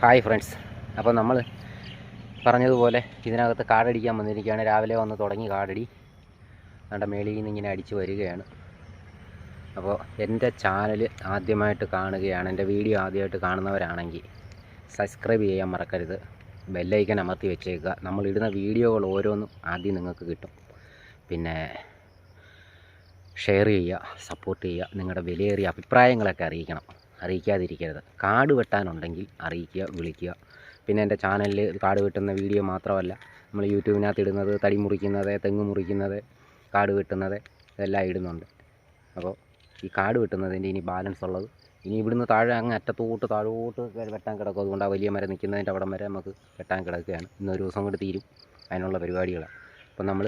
Hi friends, അപ്പോൾ നമ്മൾ പറഞ്ഞതുപോലെ ഇതിനകത്ത് കാടടിക്കാൻ വന്നിരിക്കുകയാണ്. രാവിലെ വന്ന് തുടങ്ങി കാടടി നമ്മുടെ മേളിൽ നിന്ന് ഇങ്ങനെ അടിച്ച് വരികയാണ്. അപ്പോൾ എൻ്റെ ചാനൽ ആദ്യമായിട്ട് കാണുകയാണ്, എൻ്റെ വീഡിയോ ആദ്യമായിട്ട് കാണുന്നവരാണെങ്കിൽ സബ്സ്ക്രൈബ് ചെയ്യാൻ മറക്കരുത്. ബെല്ലൈക്കൻ അമർത്തി വെച്ചേക്കുക. നമ്മളിടുന്ന വീഡിയോകൾ ഓരോന്നും ആദ്യം നിങ്ങൾക്ക് കിട്ടും. പിന്നെ ഷെയർ ചെയ്യുക, സപ്പോർട്ട് ചെയ്യുക. നിങ്ങളുടെ വിലയേറിയ അഭിപ്രായങ്ങളൊക്കെ അറിയിക്കാതിരിക്കരുത്. കാട് വെട്ടാനുണ്ടെങ്കിൽ അറിയിക്കുക, വിളിക്കുക. പിന്നെ എൻ്റെ ചാനലിൽ കാട് വെട്ടുന്ന വീഡിയോ മാത്രമല്ല, നമ്മൾ യൂട്യൂബിനകത്ത് ഇടുന്നത് തടി മുറിക്കുന്നത്, തെങ്ങ് മുറിക്കുന്നത്, കാട് വെട്ടുന്നത് ഇതെല്ലാം ഇടുന്നുണ്ട്. അപ്പോൾ ഈ കാട് വെട്ടുന്നതിൻ്റെ ഇനി ബാലൻസ് ഉള്ളത് ഇനി ഇവിടുന്ന് താഴെ അങ്ങ് അറ്റത്തോട്ട് താഴോട്ട് വെട്ടാൻ കിടക്കും. അതുകൊണ്ട് ആ വലിയ മരം നിൽക്കുന്നതിൻ്റെ അവിടം വരെ നമുക്ക് വെട്ടാൻ കിടക്കുകയാണ്. ഇന്നൊരു ദിവസം കൊണ്ട് തീരും അതിനുള്ള പരിപാടികളാണ്. അപ്പം നമ്മൾ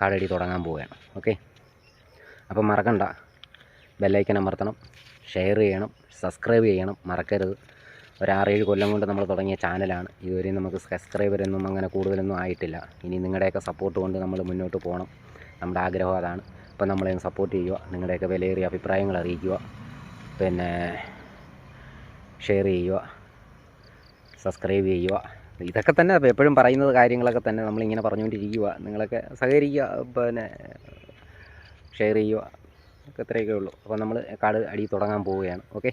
കാടടി തുടങ്ങാൻ പോവുകയാണ്. ഓക്കെ, അപ്പം മറക്കണ്ട, ബെല്ലൈക്കൻ അമർത്തണം, ഷെയർ ചെയ്യണം, സബ്സ്ക്രൈബ് ചെയ്യണം, മറക്കരുത്. ഒരു 6-7 കൊല്ലം കൊണ്ട് നമ്മൾ തുടങ്ങിയ ചാനലാണ്. ഇതുവരെയും നമുക്ക് സബ്സ്ക്രൈബറൊന്നും അങ്ങനെ കൂടുതലൊന്നും ആയിട്ടില്ല. ഇനി നിങ്ങളുടെയൊക്കെ സപ്പോർട്ട് കൊണ്ട് നമ്മൾ മുന്നോട്ട് പോകണം. നമ്മുടെ ആഗ്രഹം അതാണ്. അപ്പം നമ്മളെ സപ്പോർട്ട് ചെയ്യുക, നിങ്ങളുടെയൊക്കെ വിലയേറിയ അഭിപ്രായങ്ങൾ അറിയിക്കുക, പിന്നെ ഷെയർ ചെയ്യുക, സബ്സ്ക്രൈബ് ചെയ്യുക. ഇതൊക്കെ തന്നെ എപ്പോഴും പറയുന്നത് കാര്യങ്ങളൊക്കെ തന്നെ നമ്മളിങ്ങനെ പറഞ്ഞുകൊണ്ടിരിക്കുക. നിങ്ങളൊക്കെ സഹകരിക്കുക, പിന്നെ ഷെയർ ചെയ്യുക, ഒക്കെ ഇത്രയൊക്കെ ഉള്ളൂ. അപ്പോൾ നമ്മൾ കാട് അടി തുടങ്ങാൻ പോവുകയാണ്. ഓക്കെ.